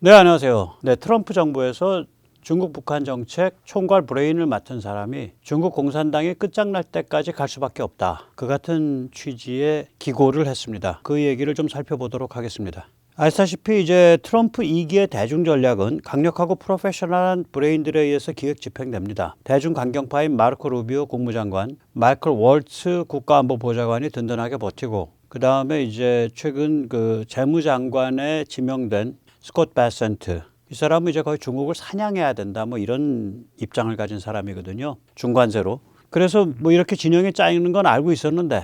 네, 안녕하세요. 네, 트럼프 정부에서 중국 북한 정책 총괄 브레인을 맡은 사람이 중국 공산당이 끝장날 때까지 갈 수밖에 없다. 그 같은 취지의 기고를 했습니다. 그 얘기를 좀 살펴보도록 하겠습니다. 아시다시피 이제 트럼프 2기의 대중 전략은 강력하고 프로페셔널한 브레인들에 의해서 기획 집행됩니다. 대중 강경파인 마르코 루비오 국무장관, 마이클 월츠 국가안보보좌관이 든든하게 버티고, 그 다음에 이제 최근 그 재무장관에 지명된 스콧 베센트, 이 사람은 이제 거의 중국을 사냥해야 된다, 뭐 이런 입장을 가진 사람이거든요. 중관세로. 그래서 뭐 이렇게 진영이 짜이는 건 알고 있었는데,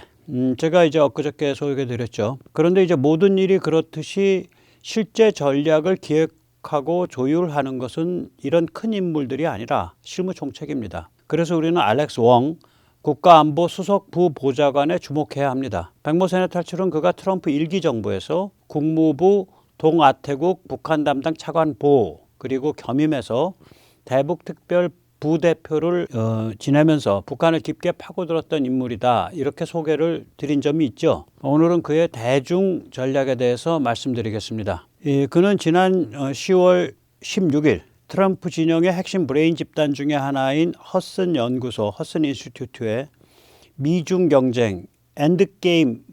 제가 이제 엊그저께 소개해드렸죠. 그런데 이제 모든 일이 그렇듯이 실제 전략을 기획하고 조율하는 것은 이런 큰 인물들이 아니라 실무총책입니다. 그래서 우리는 알렉스 웡 국가안보 수석 부보좌관에 주목해야 합니다. 백모센의 탈출은 그가 트럼프 1기 정부에서 국무부 동아태국 북한 담당 차관보 그리고 겸임해서 대북 특별 부대표를 지내면서 북한을 깊게 파고들었던 인물이다, 이렇게 소개를 드린 점이 있죠. 오늘은 그의 대중 전략에 대해서 말씀드리겠습니다. 그는 지난 10월 16일 트럼프 진영의 핵심 브레인 집단 중에 하나인 허슨 연구소, 허슨 인스티튜트의 미중 경쟁, 엔드게임,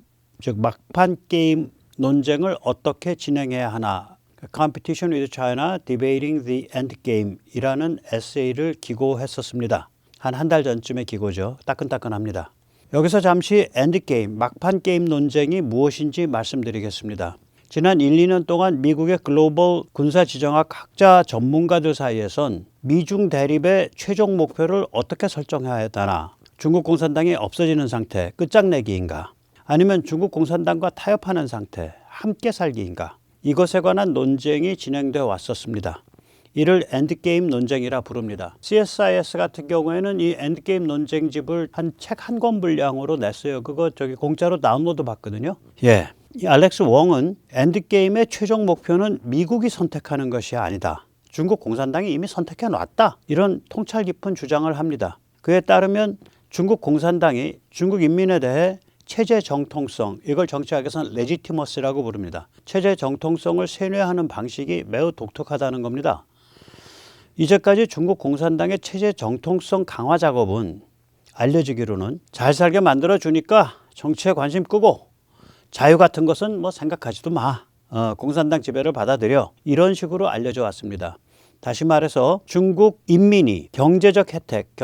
즉 막판 게임 논쟁을 어떻게 진행해야 하나, Competition with China, Debating the Endgame 이라는 에세이를 기고했었습니다. 한 달 전쯤의 기고죠. 따끈따끈합니다. 여기서 잠시 엔드게임, 막판 게임 논쟁이 무엇인지 말씀드리겠습니다. 지난 1, 2년 동안 미국의 글로벌 군사지정학 학자 전문가들 사이에선 미중 대립의 최종 목표를 어떻게 설정해야 하나, 중국 공산당이 없어지는 상태, 끝장내기인가, 아니면 중국 공산당과 타협하는 상태, 함께 살기인가, 이것에 관한 논쟁이 진행되어 왔었습니다. 이를 엔드게임 논쟁이라 부릅니다. CSIS 같은 경우에는 이 엔드게임 논쟁집을 한 책 한 권 분량으로 냈어요. 그거 공짜로 다운로드 받거든요. 예. 이 알렉스 웡은 엔드게임의 최종 목표는 미국이 선택하는 것이 아니다, 중국 공산당이 이미 선택해 놨다, 이런 통찰 깊은 주장을 합니다. 그에 따르면 중국 공산당이 중국 인민에 대해 체제 정통성, 이걸 정치학에서는 레지티머스라고 부릅니다. 체제 정통성을 세뇌하는 방식이 매우 독특하다는 겁니다. 이제까지 중국 공산당의 체제 정통성 강화 작업은 알려지기로는 잘 살게 만들어주니까 정치에 관심 끄고 자유 같은 것은 뭐 생각하지도 마, 공산당 지배를 받아들여, 이런 식으로 알려져 왔습니다. 다시 말해서 중국 인민이 경제적 혜택,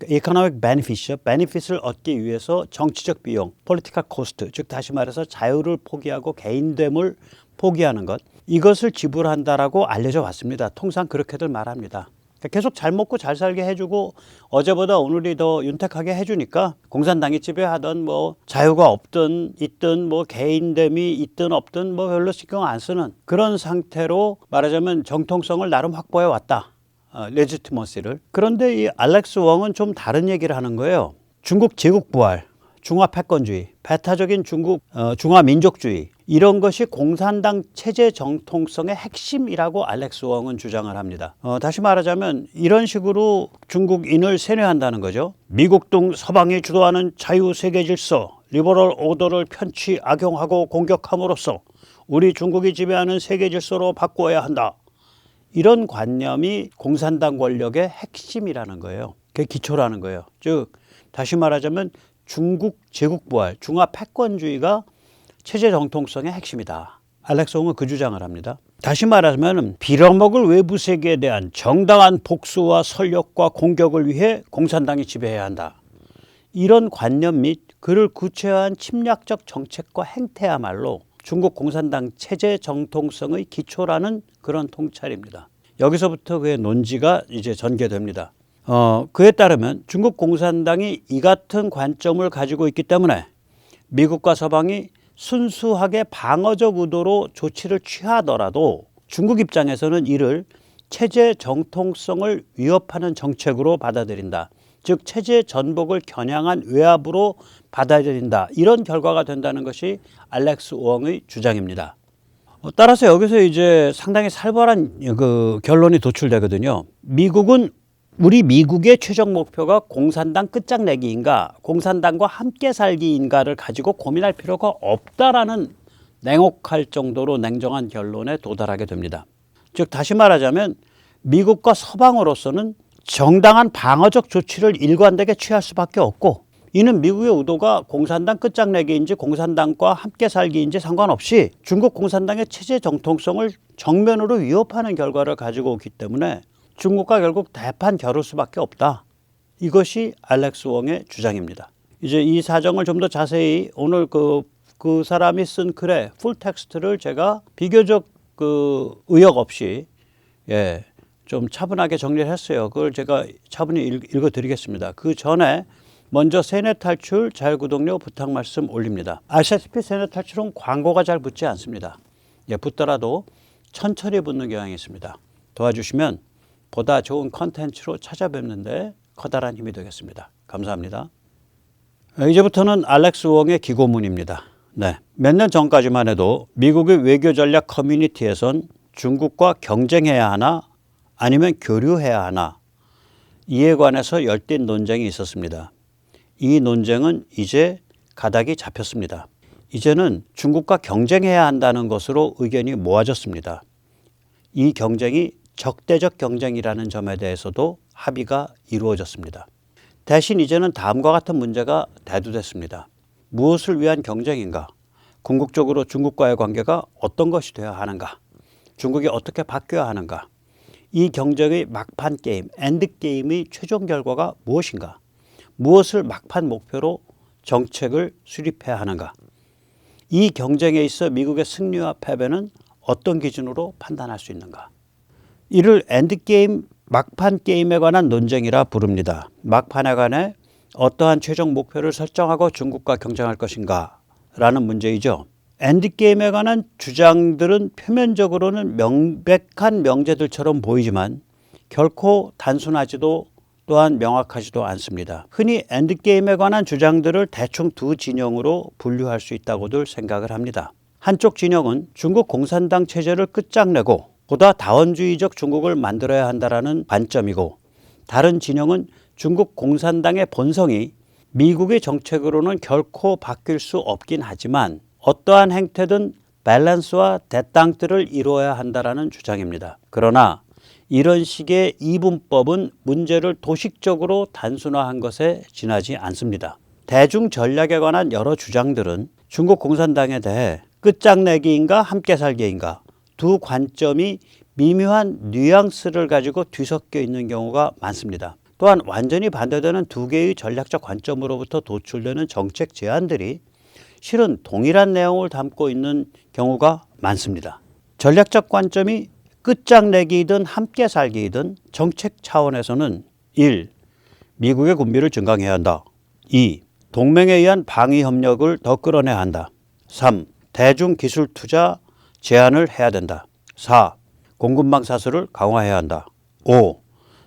economic benefit을 얻기 위해서 정치적 비용, political cost, 즉 다시 말해서 자유를 포기하고 개인됨을 포기하는 것, 이것을 지불한다라고 알려져 왔습니다. 통상 그렇게들 말합니다. 계속 잘 먹고 잘 살게 해주고 어제보다 오늘이 더 윤택하게 해주니까 공산당이 지배하던 뭐 자유가 없든 있든 뭐 개인됨이 있든 없든 뭐 별로 신경 안 쓰는 그런 상태로 말하자면 정통성을 나름 확보해 왔다, 레지티머시를. 그런데 이 알렉스 웡은 좀 다른 얘기를 하는 거예요. 중국 제국 부활, 중화 패권주의, 배타적인 중국 중화 민족주의, 이런 것이 공산당 체제 정통성의 핵심이라고 알렉스 웡은 주장을 합니다. 다시 말하자면 이런 식으로 중국인을 세뇌한다는 거죠. 미국 등 서방이 주도하는 자유 세계 질서, 리버럴 오더를 편취 악용하고 공격함으로써 우리 중국이 지배하는 세계 질서로 바꾸어야 한다, 이런 관념이 공산당 권력의 핵심이라는 거예요. 그게 기초라는 거예요. 즉 다시 말하자면 중국 제국 부활, 중화 패권주의가 체제 정통성의 핵심이다. 알렉스 웡은 그 주장을 합니다. 다시 말하자면 빌어먹을 외부 세계에 대한 정당한 복수와 설력과 공격을 위해 공산당이 지배해야 한다, 이런 관념 및 그를 구체화한 침략적 정책과 행태야말로 중국 공산당 체제 정통성의 기초라는 그런 통찰입니다. 여기서부터 그의 논지가 이제 전개됩니다. 그에 따르면 중국 공산당이 이 같은 관점을 가지고 있기 때문에 미국과 서방이 순수하게 방어적 의도로 조치를 취하더라도 중국 입장에서는 이를 체제 정통성을 위협하는 정책으로 받아들인다, 즉 체제 전복을 겨냥한 외압으로 받아들인다, 이런 결과가 된다는 것이 알렉스 웡의 주장입니다. 따라서 여기서 이제 상당히 살벌한 그 결론이 도출되거든요. 우리 미국의 최종 목표가 공산당 끝장내기인가, 공산당과 함께 살기인가를 가지고 고민할 필요가 없다라는 냉혹할 정도로 냉정한 결론에 도달하게 됩니다. 즉 다시 말하자면 미국과 서방으로서는 정당한 방어적 조치를 일관되게 취할 수밖에 없고, 이는 미국의 의도가 공산당 끝장내기인지 공산당과 함께 살기인지 상관없이 중국 공산당의 체제 정통성을 정면으로 위협하는 결과를 가지고 오기 때문에 중국과 결국 대판 겨룰 수밖에 없다. 이것이 알렉스 웡의 주장입니다. 이제 이 사정을 좀 더 자세히 오늘 그 사람이 쓴 글의 풀 텍스트를 제가 비교적 의역 없이 좀 차분하게 정리를 했어요. 그걸 제가 차분히 읽어드리겠습니다. 그 전에 먼저 세뇌 탈출 자율구독료 부탁 말씀 올립니다. 아시다시피 세뇌 탈출은 광고가 잘 붙지 않습니다. 붙더라도 천천히 붙는 경향이 있습니다. 도와주시면 보다 좋은 컨텐츠로 찾아뵙는데 커다란 힘이 되겠습니다. 감사합니다. 이제부터는 알렉스 웡의 기고문입니다. 몇 년 전까지만 해도 미국의 외교 전략 커뮤니티에선 중국과 경쟁해야 하나 아니면 교류해야 하나, 이에 관해서 열띤 논쟁이 있었습니다. 이 논쟁은 이제 가닥이 잡혔습니다. 이제는 중국과 경쟁해야 한다는 것으로 의견이 모아졌습니다. 이 경쟁이 적대적 경쟁이라는 점에 대해서도 합의가 이루어졌습니다. 대신 이제는 다음과 같은 문제가 대두됐습니다. 무엇을 위한 경쟁인가? 궁극적으로 중국과의 관계가 어떤 것이 되어야 하는가? 중국이 어떻게 바뀌어야 하는가? 이 경쟁의 막판 게임, 엔드게임의 최종 결과가 무엇인가? 무엇을 막판 목표로 정책을 수립해야 하는가? 이 경쟁에 있어 미국의 승리와 패배는 어떤 기준으로 판단할 수 있는가? 이를 엔드게임, 막판 게임에 관한 논쟁이라 부릅니다. 막판에 관해 어떠한 최종 목표를 설정하고 중국과 경쟁할 것인가 라는 문제이죠. 엔드게임에 관한 주장들은 표면적으로는 명백한 명제들처럼 보이지만 결코 단순하지도 또한 명확하지도 않습니다. 흔히 엔드게임에 관한 주장들을 대충 두 진영으로 분류할 수 있다고들 생각을 합니다. 한쪽 진영은 중국 공산당 체제를 끝장내고 보다 다원주의적 중국을 만들어야 한다는 관점이고, 다른 진영은 중국 공산당의 본성이 미국의 정책으로는 결코 바뀔 수 없긴 하지만 어떠한 행태든 밸런스와 대땅들을 이루어야 한다는 주장입니다. 그러나 이런 식의 이분법은 문제를 도식적으로 단순화한 것에 지나지 않습니다. 대중 전략에 관한 여러 주장들은 중국 공산당에 대해 끝장내기인가 함께 살기인가 두 관점이 미묘한 뉘앙스를 가지고 뒤섞여 있는 경우가 많습니다. 또한 완전히 반대되는 두 개의 전략적 관점으로부터 도출되는 정책 제안들이 실은 동일한 내용을 담고 있는 경우가 많습니다. 전략적 관점이 끝장내기이든 함께 살기이든 정책 차원에서는 1. 미국의 군비를 증강해야 한다. 2. 동맹에 의한 방위 협력을 더 끌어내야 한다. 3. 대중 기술 투자 제한을 해야 된다. 4. 공급망 사슬을 강화해야 한다. 5.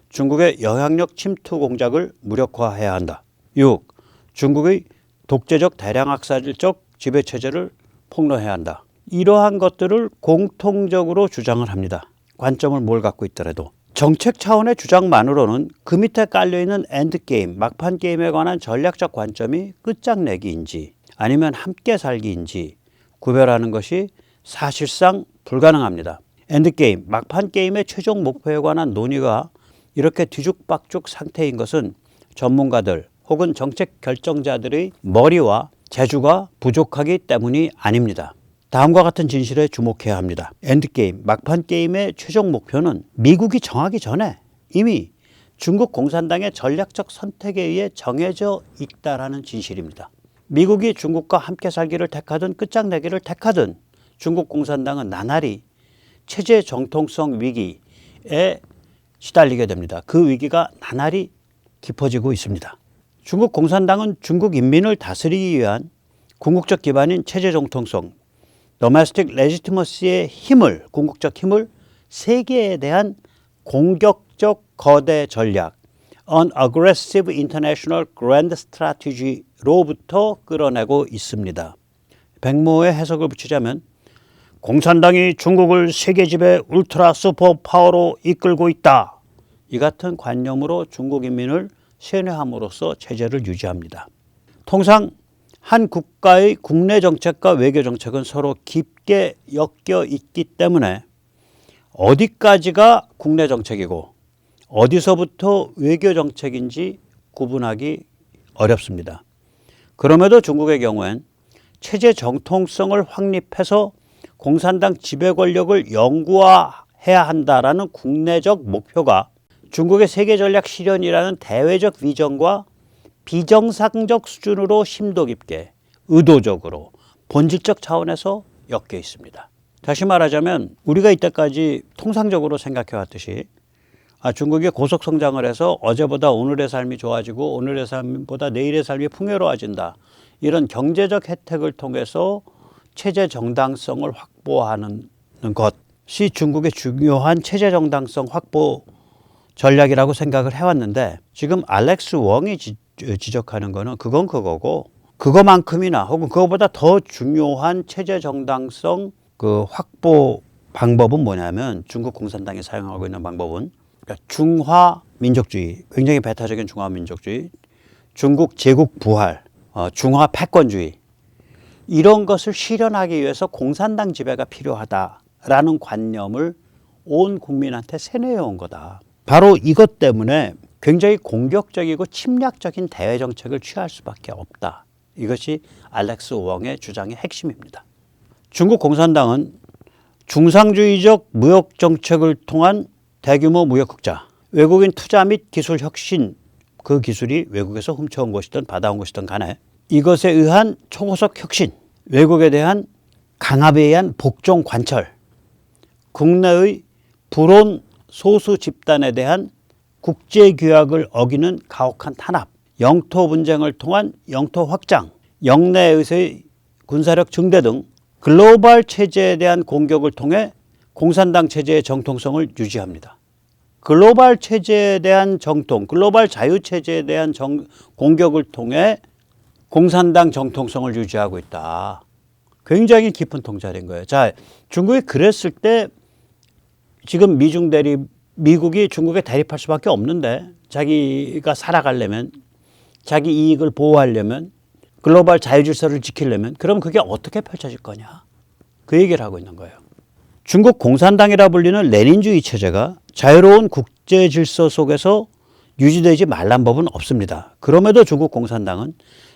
중국의 영향력 침투 공작을 무력화해야 한다. 6. 중국의 독재적 대량학살적 지배체제를 폭로해야 한다. 이러한 것들을 공통적으로 주장을 합니다. 관점을 뭘 갖고 있더라도. 정책 차원의 주장만으로는 그 밑에 깔려있는 엔드게임, 막판 게임에 관한 전략적 관점이 끝장내기인지 아니면 함께 살기인지 구별하는 것이 사실상 불가능합니다. 엔드게임, 막판 게임의 최종 목표에 관한 논의가 이렇게 뒤죽박죽 상태인 것은 전문가들 혹은 정책 결정자들의 머리와 재주가 부족하기 때문이 아닙니다. 다음과 같은 진실에 주목해야 합니다. 엔드게임, 막판 게임의 최종 목표는 미국이 정하기 전에 이미 중국 공산당의 전략적 선택에 의해 정해져 있다라는 진실입니다. 미국이 중국과 함께 살기를 택하든 끝장내기를 택하든 중국 공산당은 나날이 체제 정통성 위기에 시달리게 됩니다. 그 위기가 나날이 깊어지고 있습니다. 중국 공산당은 중국 인민을 다스리기 위한 궁극적 기반인 체제 정통성, domestic legitimacy의 힘을, 궁극적 힘을 세계에 대한 공격적 거대 전략, an aggressive international grand strategy로부터 끌어내고 있습니다. 백모의 해석을 붙이자면 공산당이 중국을 세계 지배 울트라 슈퍼 파워로 이끌고 있다. 이 같은 관념으로 중국 인민을 세뇌함으로써 체제를 유지합니다. 통상 한 국가의 국내 정책과 외교 정책은 서로 깊게 엮여 있기 때문에 어디까지가 국내 정책이고 어디서부터 외교 정책인지 구분하기 어렵습니다. 그럼에도 중국의 경우엔 체제 정통성을 확립해서 공산당 지배 권력을 영구화해야 한다라는 국내적 목표가 중국의 세계 전략 실현이라는 대외적 비전과 비정상적 수준으로 심도 깊게 의도적으로 본질적 차원에서 엮여 있습니다. 다시 말하자면 우리가 이때까지 통상적으로 생각해 왔듯이 중국이 고속 성장을 해서 어제보다 오늘의 삶이 좋아지고 오늘의 삶보다 내일의 삶이 풍요로워진다. 이런 경제적 혜택을 통해서 체제 정당성을 확보하는 것이 중국의 중요한 체제 정당성 확보 전략이라고 생각을 해왔는데 지금 알렉스 웡이 지적하는 거는 그건 그거고 그거만큼이나 혹은 그거보다 더 중요한 체제 정당성 그 확보 방법은 뭐냐면 중국 공산당이 사용하고 있는 방법은 그러니까 중화 민족주의, 굉장히 배타적인 중화 민족주의, 중국 제국 부활, 중화 패권주의 이런 것을 실현하기 위해서 공산당 지배가 필요하다라는 관념을 온 국민한테 세뇌해 온 거다. 바로 이것 때문에 굉장히 공격적이고 침략적인 대외 정책을 취할 수밖에 없다. 이것이 알렉스 웡의 주장의 핵심입니다. 중국 공산당은 중상주의적 무역 정책을 통한 대규모 무역 흑자, 외국인 투자 및 기술 혁신, 그 기술이 외국에서 훔쳐온 것이든 받아온 것이든 간에 이것에 의한 초고속 혁신, 외국에 대한 강압에 의한 복종 관철, 국내의 불온 소수 집단에 대한 국제규약을 어기는 가혹한 탄압, 영토 분쟁을 통한 영토 확장, 영내에서의 군사력 증대 등 글로벌 체제에 대한 공격을 통해 공산당 체제의 정통성을 유지합니다. 글로벌 체제에 대한 정통, 글로벌 자유체제에 대한 공격을 통해 공산당 정통성을 유지하고 있다. 굉장히 깊은 통찰인 거예요. 자, 중국이 그랬을 때 지금 미국이 중국에 대립할 수밖에 없는데 자기가 살아가려면 자기 이익을 보호하려면 글로벌 자유질서를 지키려면 그럼 그게 어떻게 펼쳐질 거냐. 그 얘기를 하고 있는 거예요. 중국 공산당이라 불리는 레닌주의 체제가 자유로운 국제 질서 속에서 유지되지 말란 법은 없습니다. 그럼에도 중국 공산당은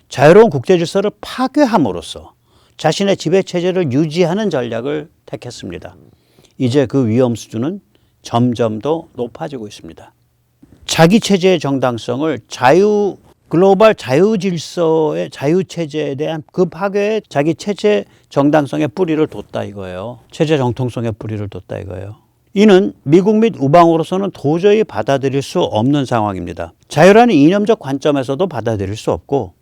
자유로운 국제 질서를 파괴함으로써 자신의 지배 체제를 유지하는 전략을 택했습니다. 이제 그 위험 수준은 점점 더 높아지고 있습니다. 자기 체제의 정당성을 글로벌 자유질서의 자유체제에 대한 그 파괴에 자기 체제 정당성의 뿌리를 뒀다 이거예요. 체제 정통성의 뿌리를 뒀다 이거예요. 이는 미국 및 우방으로서는 도저히 받아들일 수 없는 상황입니다. 자유라는 이념적 관점에서도 받아들일 수 없고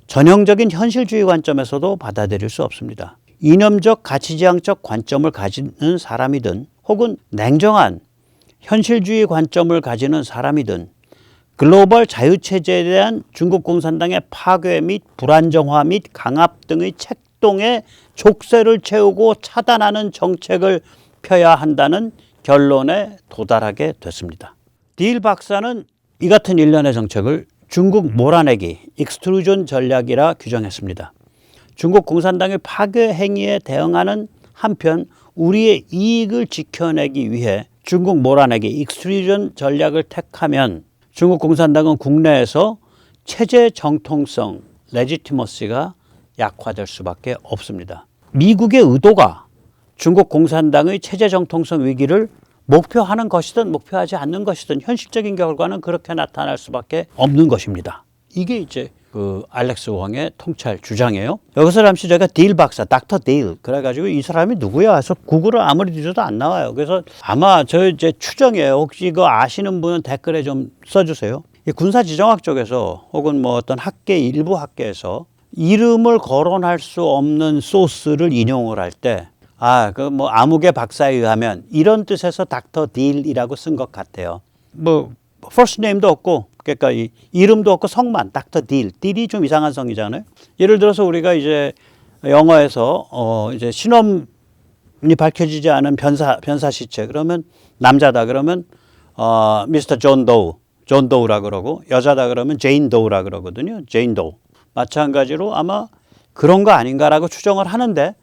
전형적인 현실주의 관점에서도 받아들일 수 없습니다. 이념적 가치지향적 관점을 가지는 사람이든 혹은 냉정한 현실주의 관점을 가지는 사람이든 글로벌 자유체제에 대한 중국 공산당의 파괴 및 불안정화 및 강압 등의 책동에 족쇄를 채우고 차단하는 정책을 펴야 한다는 결론에 도달하게 됐습니다. 딜 박사는 이 같은 일련의 정책을 중국 몰아내기, 익스트루전 전략이라 규정했습니다. 중국 공산당의 파괴 행위에 대응하는 한편 우리의 이익을 지켜내기 위해 중국 몰아내기, 익스트루전 전략을 택하면 중국 공산당은 국내에서 체제 정통성, 레지티머시가 약화될 수밖에 없습니다. 미국의 의도가 중국 공산당의 체제 정통성 위기를 목표하는 것이든 목표하지 않는 것이든 현실적인 결과는 그렇게 나타날 수밖에 없는 것입니다. 이게 이제 그 알렉스 웡의 통찰 주장이에요. 여기서 잠시 제가 딜 박사, 닥터 딜 그래가지고 이 사람이 누구야 해서 구글을 아무리 뒤져도 안 나와요. 그래서 아마 저 이제 추정이에요. 혹시 이거 아시는 분은 댓글에 좀 써주세요. 군사지정학 쪽에서 혹은 뭐 어떤 일부 학계에서 이름을 거론할 수 없는 소스를 인용을 할 때 그 뭐 아무개 박사에 의하면 이런 뜻에서 닥터 딜이라고 쓴 것 같아요. 뭐 first name도 없고 그러니까 이름도 없고 성만 닥터 딜. 딜이 좀 이상한 성이잖아요. 예를 들어서 우리가 이제 영어에서 이제 신원이 밝혀지지 않은 변사 시체 그러면 남자다 그러면 미스터 존 도우라 그러고 여자다 그러면 제인 도우라 그러거든요. 제인 도우. 마찬가지로 아마 그런 거 아닌가라고 추정을 하는데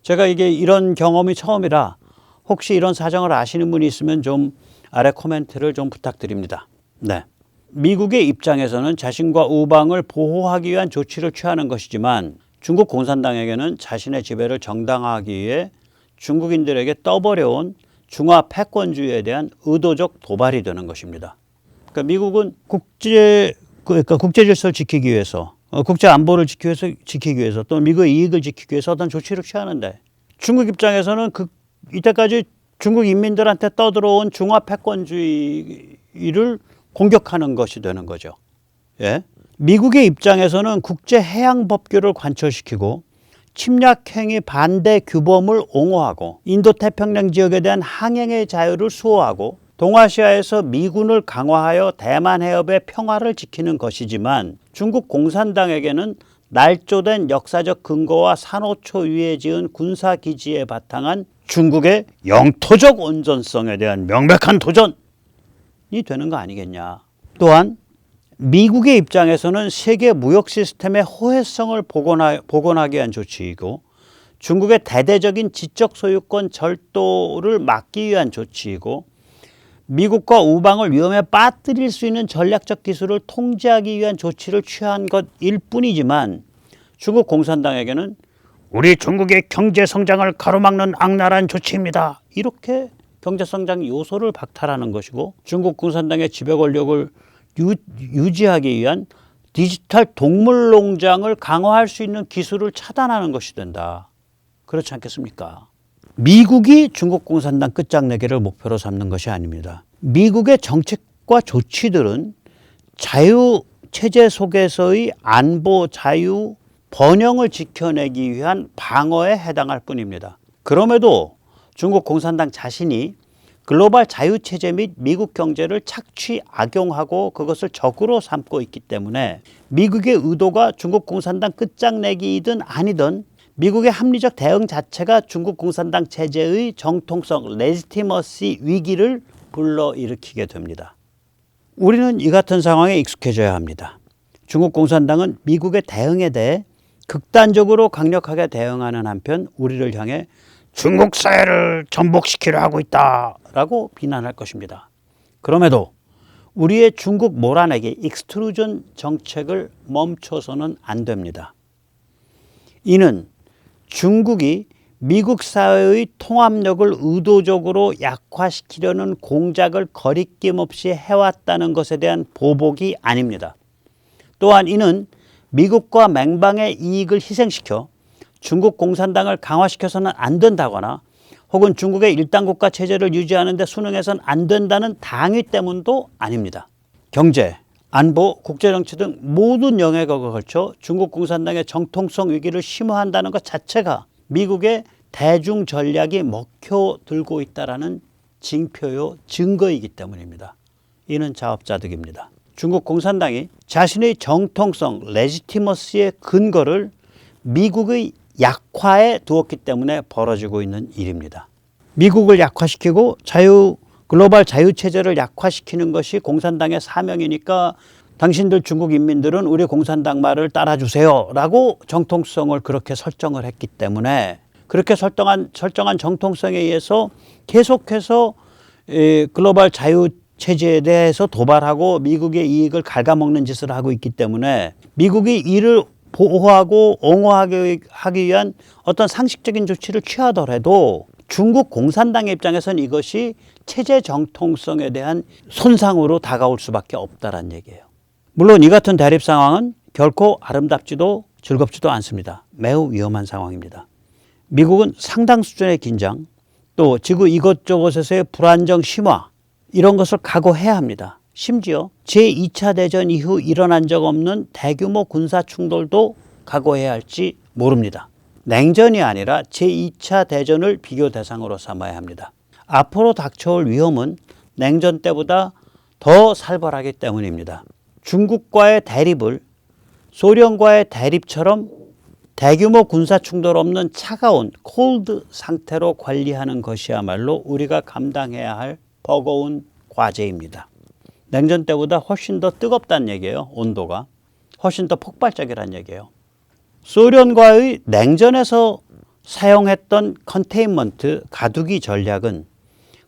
제가 이게 이런 경험이 처음이라 혹시 이런 사정을 아시는 분이 있으면 좀 아래 코멘트를 좀 부탁드립니다. 네. 미국의 입장에서는 자신과 우방을 보호하기 위한 조치를 취하는 것이지만 중국 공산당에게는 자신의 지배를 정당화하기 위해 중국인들에게 떠버려온 중화 패권주의에 대한 의도적 도발이 되는 것입니다. 그러니까 미국은 국제 질서를 지키기 위해서, 국제 안보를 지키기 위해서, 또 미국의 이익을 지키기 위해서 어떤 조치를 취하는데, 중국 입장에서는 이때까지 중국 인민들한테 떠들어온 중화 패권주의를 공격하는 것이 되는 거죠. 예? 미국의 입장에서는 국제 해양 법규를 관철시키고 침략행위 반대 규범을 옹호하고 인도태평양 지역에 대한 항행의 자유를 수호하고 동아시아에서 미군을 강화하여 대만 해협의 평화를 지키는 것이지만 중국 공산당에게는 날조된 역사적 근거와 산호초 위에 지은 군사기지에 바탕한 중국의 영토적 온전성에 대한 명백한 도전이 되는 거 아니겠냐. 또한 미국의 입장에서는 세계 무역 시스템의 호혜성을 복원하기 위한 조치이고 중국의 대대적인 지적 소유권 절도를 막기 위한 조치이고 미국과 우방을 위험에 빠뜨릴 수 있는 전략적 기술을 통제하기 위한 조치를 취한 것일 뿐이지만 중국 공산당에게는 우리 중국의 경제 성장을 가로막는 악랄한 조치입니다. 이렇게 경제 성장 요소를 박탈하는 것이고 중국 공산당의 지배 권력을 유지하기 위한 디지털 동물 농장을 강화할 수 있는 기술을 차단하는 것이 된다. 그렇지 않겠습니까? 미국이 중국 공산당 끝장내기를 목표로 삼는 것이 아닙니다. 미국의 정책과 조치들은 자유체제 속에서의 안보, 자유, 번영을 지켜내기 위한 방어에 해당할 뿐입니다. 그럼에도 중국 공산당 자신이 글로벌 자유체제 및 미국 경제를 착취 악용하고 그것을 적으로 삼고 있기 때문에 미국의 의도가 중국 공산당 끝장내기이든 아니든 미국의 합리적 대응 자체가 중국 공산당 체제의 정통성, 레지티머시 위기를 불러일으키게 됩니다. 우리는 이 같은 상황에 익숙해져야 합니다. 중국 공산당은 미국의 대응에 대해 극단적으로 강력하게 대응하는 한편 우리를 향해 중국 사회를 전복시키려 하고 있다라고 비난할 것입니다. 그럼에도 우리의 중국 몰아내기 익스트루전 정책을 멈춰서는 안 됩니다. 이는 중국이 미국 사회의 통합력을 의도적으로 약화시키려는 공작을 거리낌 없이 해왔다는 것에 대한 보복이 아닙니다. 또한 이는 미국과 맹방의 이익을 희생시켜 중국 공산당을 강화시켜서는 안 된다거나 혹은 중국의 일당국가 체제를 유지하는 데 순응해서는 안 된다는 당위 때문도 아닙니다. 경제, 안보, 국제정치 등 모든 영역에 걸쳐 중국 공산당의 정통성 위기를 심화한다는 것 자체가 미국의 대중 전략이 먹혀들고 있다는 징표요 증거이기 때문입니다. 이는 자업자득입니다. 중국 공산당이 자신의 정통성, 레지티머시의 근거를 미국의 약화에 두었기 때문에 벌어지고 있는 일입니다. 미국을 약화시키고 글로벌 자유체제를 약화시키는 것이 공산당의 사명이니까 당신들 중국 인민들은 우리 공산당 말을 따라주세요 라고 정통성을 그렇게 설정을 했기 때문에 그렇게 설정한 정통성에 의해서 계속해서 글로벌 자유체제에 대해서 도발하고 미국의 이익을 갉아먹는 짓을 하고 있기 때문에 미국이 이를 보호하고 옹호하기 위한 어떤 상식적인 조치를 취하더라도 중국 공산당의 입장에서는 이것이 체제 정통성에 대한 손상으로 다가올 수밖에 없다는 얘기예요. 물론 이 같은 대립 상황은 결코 아름답지도 즐겁지도 않습니다. 매우 위험한 상황입니다. 미국은 상당 수준의 긴장, 또 지구 이것저것에서의 불안정 심화 이런 것을 각오해야 합니다. 심지어 제2차 대전 이후 일어난 적 없는 대규모 군사 충돌도 각오해야 할지 모릅니다. 냉전이 아니라 제2차 대전을 비교 대상으로 삼아야 합니다. 앞으로 닥쳐올 위험은 냉전 때보다 더 살벌하기 때문입니다. 중국과의 대립을 소련과의 대립처럼 대규모 군사 충돌 없는 차가운 콜드 상태로 관리하는 것이야말로 우리가 감당해야 할 버거운 과제입니다. 냉전 때보다 훨씬 더 뜨겁다는 얘기예요. 온도가. 훨씬 더 폭발적이라는 얘기예요. 소련과의 냉전에서 사용했던 컨테인먼트 가두기 전략은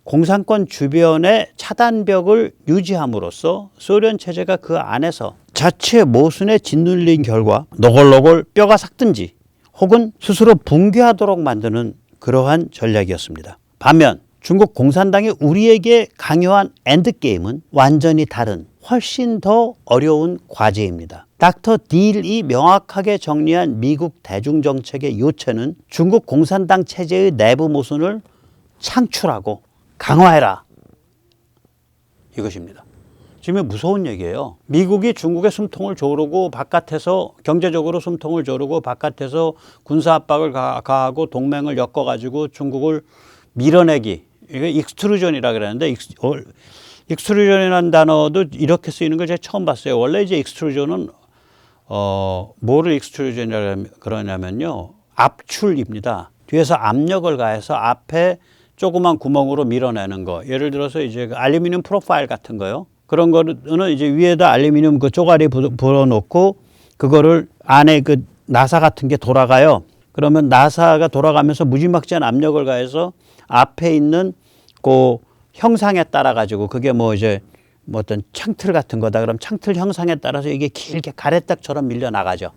공산권 주변의 차단벽을 유지함으로써 소련 체제가 그 안에서 자체 모순에 짓눌린 결과 노골노골 뼈가 삭든지 혹은 스스로 붕괴하도록 만드는 그러한 전략이었습니다. 반면 중국 공산당이 우리에게 강요한 엔드게임은 완전히 다른 훨씬 더 어려운 과제입니다. 닥터 딜이 명확하게 정리한 미국 대중정책의 요체는 중국 공산당 체제의 내부 모순을 창출하고 강화해라, 이것입니다. 지금 무서운 얘기예요. 미국이 중국의 숨통을 조르고 바깥에서 경제적으로 숨통을 조르고 바깥에서 군사 압박을 가하고 동맹을 엮어가지고 중국을 밀어내기, 이게 익스트루전이라 그러는데 익스트루전이라는 단어도 이렇게 쓰이는 걸 제가 처음 봤어요. 원래 이제 익스트루전은 뭐를 익스트루전이라 그러냐면요, 압출입니다. 뒤에서 압력을 가해서 앞에 조그만 구멍으로 밀어내는 거. 예를 들어서 이제 그 알루미늄 프로파일 같은 거요. 그런 거는 이제 위에다 알루미늄 그 쪼가리 불어놓고 그거를 안에 그 나사 같은 게 돌아가요. 그러면 나사가 돌아가면서 무지막지한 압력을 가해서 앞에 있는 그 형상에 따라 가지고 그게 뭐 이제 뭐 어떤 창틀 같은 거다. 그럼 창틀 형상에 따라서 이게 길게 가래떡처럼 밀려 나가죠.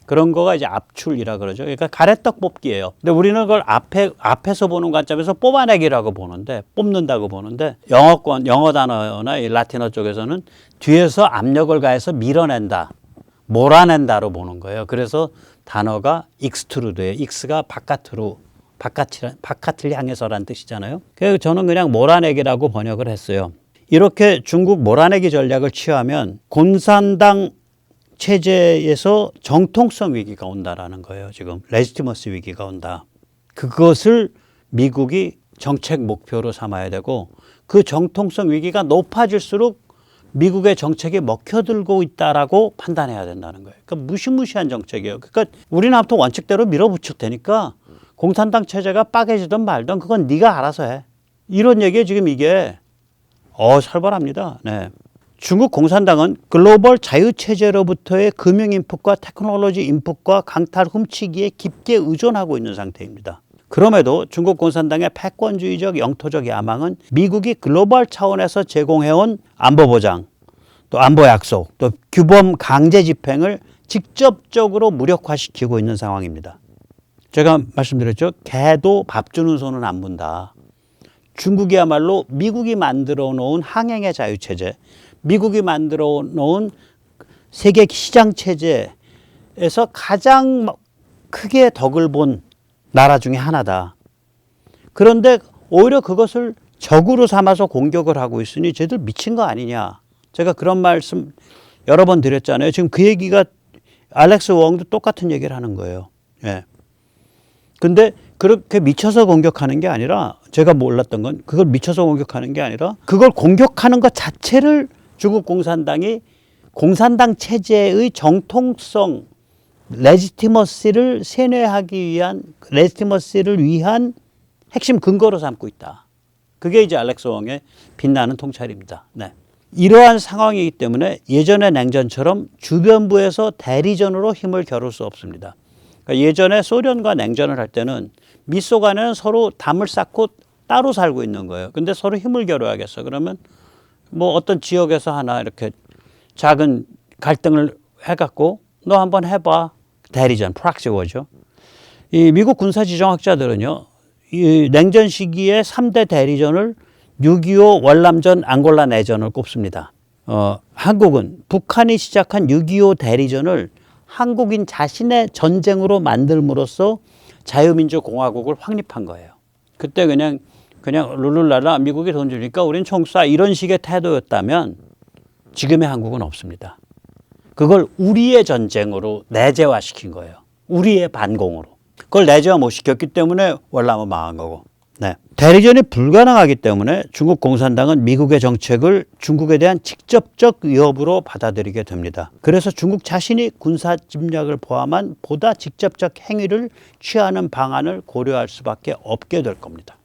그런 거가 이제 압출이라 그러죠. 그러니까 가래떡 뽑기예요. 근데 우리는 그걸 앞에서 보는 관점에서 뽑아내기라고 보는데, 뽑는다고 보는데, 영어 단어나 이 라틴어 쪽에서는 뒤에서 압력을 가해서 밀어낸다, 몰아낸다로 보는 거예요. 그래서 단어가 익스트루드예요. 익스가 바깥을 향해서라는 뜻이잖아요. 그래서 저는 그냥 몰아내기라고 번역을 했어요. 이렇게 중국 몰아내기 전략을 취하면 공산당 체제에서 정통성 위기가 온다라는 거예요. 지금 레지티머시 위기가 온다. 그것을 미국이 정책 목표로 삼아야 되고, 그 정통성 위기가 높아질수록 미국의 정책이 먹혀들고 있다라고 판단해야 된다는 거예요. 그러니까 무시무시한 정책이에요. 그러니까 우리는 아무튼 원칙대로 밀어붙일 테니까 공산당 체제가 빠개지든 말든 그건 네가 알아서 해. 이런 얘기에 지금 이게 살벌합니다. 네. 중국 공산당은 글로벌 자유체제로부터의 금융 인풋과 테크놀로지 인풋과 강탈 훔치기에 깊게 의존하고 있는 상태입니다. 그럼에도 중국 공산당의 패권주의적 영토적 야망은 미국이 글로벌 차원에서 제공해온 안보 보장, 또 안보 약속, 또 규범 강제 집행을 직접적으로 무력화시키고 있는 상황입니다. 제가 말씀드렸죠. 개도 밥 주는 손은 안 본다. 중국이야말로 미국이 만들어 놓은 항행의 자유체제, 미국이 만들어 놓은 세계 시장 체제에서 가장 크게 덕을 본 나라 중에 하나다. 그런데 오히려 그것을 적으로 삼아서 공격을 하고 있으니 쟤들 미친 거 아니냐. 제가 그런 말씀 여러 번 드렸잖아요. 지금 그 얘기가 알렉스 웡도 똑같은 얘기를 하는 거예요. 예. 근데 그렇게 미쳐서 공격하는 게 아니라, 제가 몰랐던 건 그걸 미쳐서 공격하는 게 아니라 그걸 공격하는 것 자체를 중국 공산당이 공산당 체제의 정통성, 레지티머시를 세뇌하기 위한, 레지티머시를 위한 핵심 근거로 삼고 있다. 그게 이제 알렉스 웡의 빛나는 통찰입니다. 네. 이러한 상황이기 때문에 예전의 냉전처럼 주변부에서 대리전으로 힘을 겨룰 수 없습니다. 그러니까 예전에 소련과 냉전을 할 때는 미소 간에는 서로 담을 쌓고 따로 살고 있는 거예요. 근데 서로 힘을 겨뤄야겠어. 그러면 뭐 어떤 지역에서 하나 이렇게 작은 갈등을 해갖고 너 한번 해봐. 대리전, 프락시워죠. 이 미국 군사지정학자들은요, 이 냉전 시기에 3대 대리전을 6.25 월남전 앙골라 내전을 꼽습니다. 한국은 북한이 시작한 6.25 대리전을 한국인 자신의 전쟁으로 만들므로써 자유민주공화국을 확립한 거예요. 그때 그냥 룰루랄라 미국이 돈 주니까 우린 총 쏴, 이런 식의 태도였다면 지금의 한국은 없습니다. 그걸 우리의 전쟁으로 내재화시킨 거예요. 우리의 반공으로. 그걸 내재화 못 시켰기 때문에 월남은 망한 거고. 네. 대리전이 불가능하기 때문에 중국 공산당은 미국의 정책을 중국에 대한 직접적 위협으로 받아들이게 됩니다. 그래서 중국 자신이 군사 침략을 포함한 보다 직접적 행위를 취하는 방안을 고려할 수밖에 없게 될 겁니다.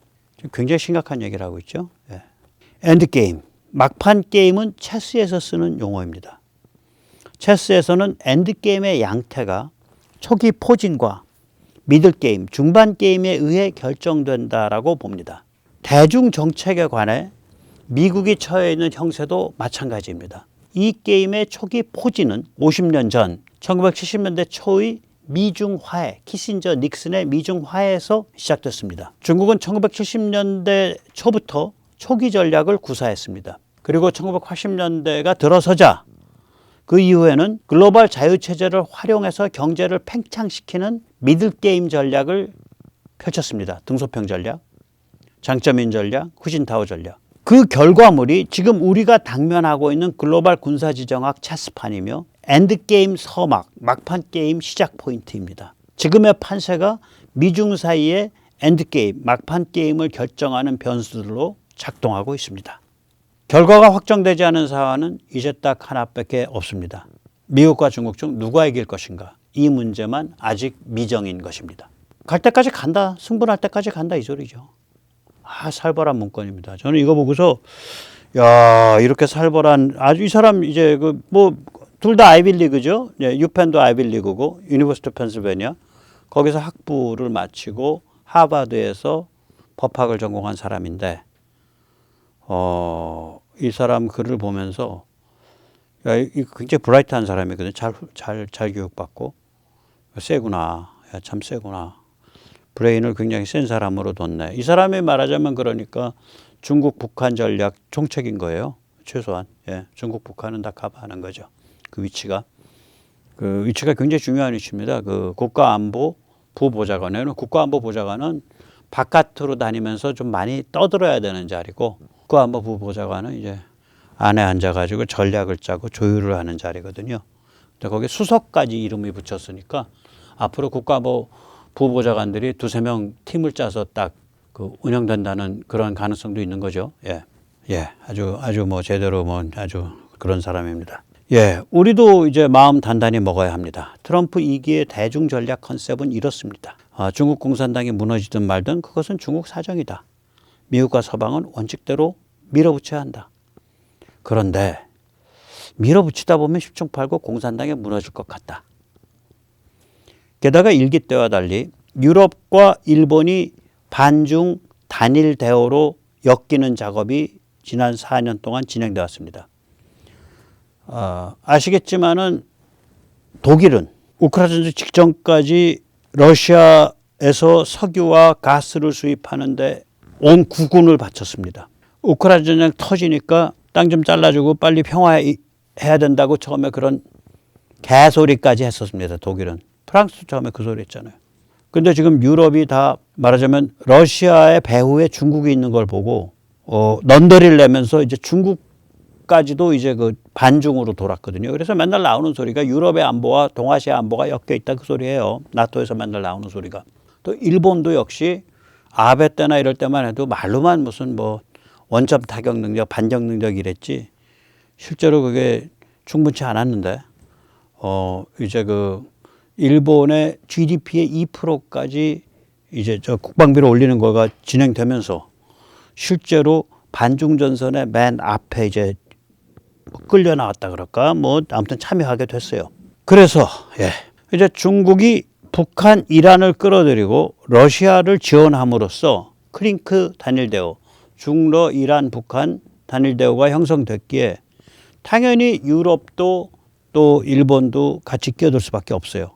굉장히 심각한 얘기를 하고 있죠. 네. 엔드게임. 막판 게임은 체스에서 쓰는 용어입니다. 체스에서는 엔드게임의 양태가 초기 포진과 미들 게임, 중반 게임에 의해 결정된다라고 봅니다. 대중 정책에 관해 미국이 처해 있는 형세도 마찬가지입니다. 이 게임의 초기 포진은 50년 전 1970년대 초의 미중 화해, 키신저 닉슨의 미중 화해에서 시작됐습니다. 중국은 1970년대 초부터 초기 전략을 구사했습니다. 그리고 1980년대가 들어서자 그 이후에는 글로벌 자유체제를 활용해서 경제를 팽창시키는 미들게임 전략을 펼쳤습니다. 등소평 전략, 장점인 전략, 후진타오 전략. 그 결과물이 지금 우리가 당면하고 있는 글로벌 군사지정학 체스판이며 엔드게임 서막, 막판 게임 시작 포인트입니다. 지금의 판세가 미중 사이의 엔드게임, 막판 게임을 결정하는 변수들로 작동하고 있습니다. 결과가 확정되지 않은 사안은 이제 딱 하나밖에 없습니다. 미국과 중국 중 누가 이길 것인가? 이 문제만 아직 미정인 것입니다. 갈 때까지 간다, 승부날 때까지 간다 이 소리죠. 살벌한 문건입니다. 저는 이거 보고서 야, 이렇게 살벌한 아주 이 사람 이제 그 뭐 둘 다 아이비리그죠. 예, 유펜도 아이비리그고 유니버시티 펜실베니아 거기서 학부를 마치고 하버드에서 법학을 전공한 사람인데 이 사람 글을 보면서 야, 굉장히 브라이트한 사람이거든요. 잘 교육받고 세구나. 야, 참 세구나. 브레인을 굉장히 센 사람으로 뒀네. 이 사람이 말하자면 그러니까 중국 북한 전략 총책인 거예요. 최소한. 예, 중국 북한은 다 커버하는 거죠. 그 위치가 굉장히 중요한 위치입니다. 그 국가안보 부보좌관에는 국가안보 보좌관은 바깥으로 다니면서 좀 많이 떠들어야 되는 자리고 국가안보 부보좌관은 이제 안에 앉아가지고 전략을 짜고 조율을 하는 자리거든요. 근데 거기 수석까지 이름이 붙였으니까 앞으로 국가안보 부보좌관들이 두세 명 팀을 짜서 딱 그 운영된다는 그런 가능성도 있는 거죠. 예. 예. 아주 뭐 제대로 뭐 아주 그런 사람입니다. 예. 우리도 이제 마음 단단히 먹어야 합니다. 트럼프 2기의 대중 전략 컨셉은 이렇습니다. 중국 공산당이 무너지든 말든 그것은 중국 사정이다. 미국과 서방은 원칙대로 밀어붙여야 한다. 그런데 밀어붙이다 보면 10중 8구 공산당이 무너질 것 같다. 게다가 일기 때와 달리 유럽과 일본이 반중 단일 대오로 엮이는 작업이 지난 4년 동안 진행되어 왔습니다. 아시겠지만은 독일은 우크라이나 전쟁 직전까지 러시아에서 석유와 가스를 수입하는데 온 국군을 바쳤습니다. 우크라이나 전쟁 터지니까 땅 좀 잘라주고 빨리 평화해야 된다고 처음에 그런 개소리까지 했었습니다. 독일은. 프랑스도 처음에 그 소리 했잖아요. 근데 지금 유럽이 다 말하자면 러시아의 배후에 중국이 있는 걸 보고 넌더리를 내면서 이제 중국까지도 이제 그 반중으로 돌았거든요. 그래서 맨날 나오는 소리가 유럽의 안보와 동아시아 안보가 엮여 있다 그 소리예요. 나토에서 맨날 나오는 소리가. 또 일본도 역시 아베 때나 이럴 때만 해도 말로만 무슨 뭐 원점 타격 능력, 반격 능력 이랬지 실제로 그게 충분치 않았는데 이제 그 일본의 GDP의 2%까지 이제 저 국방비를 올리는 거가 진행되면서 실제로 반중 전선의 맨 앞에 이제 끌려 나왔다 그럴까 뭐 아무튼 참여하게 됐어요. 그래서 이제 중국이 북한, 이란을 끌어들이고 러시아를 지원함으로써 크링크 단일 대오, 중러, 이란, 북한 단일 대오가 형성됐기에 당연히 유럽도 또 일본도 같이 끼어들 수밖에 없어요.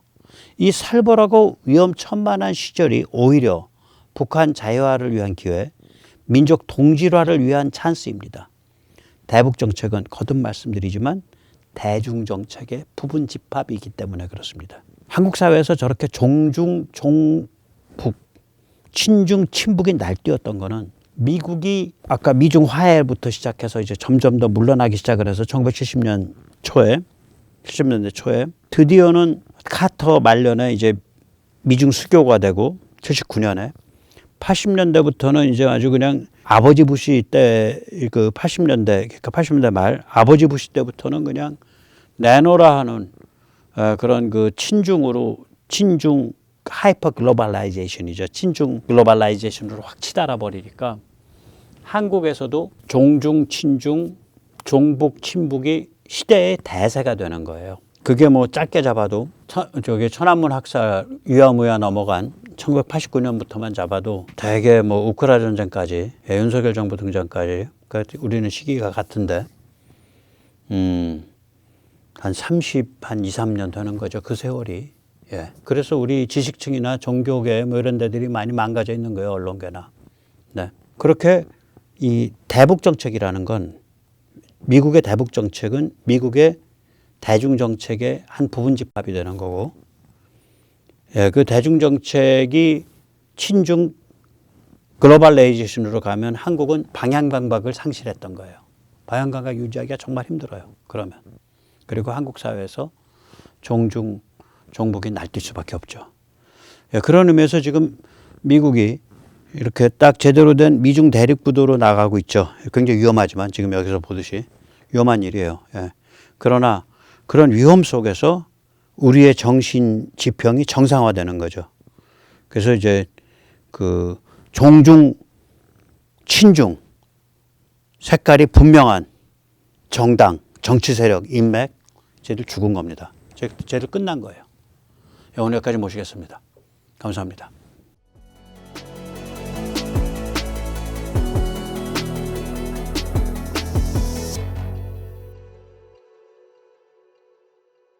이 살벌하고 위험천만한 시절이 오히려 북한 자유화를 위한 기회, 민족 동질화를 위한 찬스입니다. 대북 정책은 거듭 말씀드리지만 대중 정책의 부분 집합이기 때문에 그렇습니다. 한국 사회에서 저렇게 종중, 종북, 친중, 친북이 날뛰었던 거는 미국이 아까 미중 화해부터 시작해서 이제 점점 더 물러나기 시작을 해서 1970년 초에 70년대 초에 드디어는 카터 말년에 이제 미중 수교가 되고 79년에 80년대부터는 이제 아주 그냥 아버지 부시 때 그 80년대 그러니까 80년대 말 아버지 부시 때부터는 그냥 내노라 하는 그런 그 친중 하이퍼 글로벌라이제이션이죠. 친중 글로벌라이제이션으로 확 치달아 버리니까 한국에서도 종중, 친중, 종북, 친북이 시대의 대세가 되는 거예요. 그게 뭐 짧게 잡아도 저기 천안문 학살 유야무야 넘어간 1989년부터만 잡아도 대개 뭐 우크라 전쟁까지, 윤석열 정부 등장까지, 그러니까 우리는 시기가 같은데, 한 2, 3년 되는 거죠. 그 세월이. 예. 그래서 우리 지식층이나 종교계 뭐 이런 데들이 많이 망가져 있는 거예요. 언론계나. 네. 그렇게 이 대북 정책이라는 건, 미국의 대북 정책은 미국의 대중 정책의 한 부분 집합이 되는 거고, 예, 그 대중 정책이 친중 글로벌레이제이션으로 가면 한국은 방향 감각을 상실했던 거예요. 방향 감각 유지하기가 정말 힘들어요. 그러면. 그리고 한국 사회에서 종중 종북이 날뛸 수밖에 없죠. 예, 그런 의미에서 지금 미국이 이렇게 딱 제대로 된 미중 대립 구도로 나가고 있죠. 굉장히 위험하지만 지금 여기서 보듯이 위험한 일이에요. 예. 그러나 그런 위험 속에서 우리의 정신 지평이 정상화되는 거죠. 그래서 이제 그 종중, 친중, 색깔이 분명한 정당, 정치 세력, 인맥, 쟤들 죽은 겁니다. 쟤들 끝난 거예요. 오늘 여기까지 모시겠습니다. 감사합니다.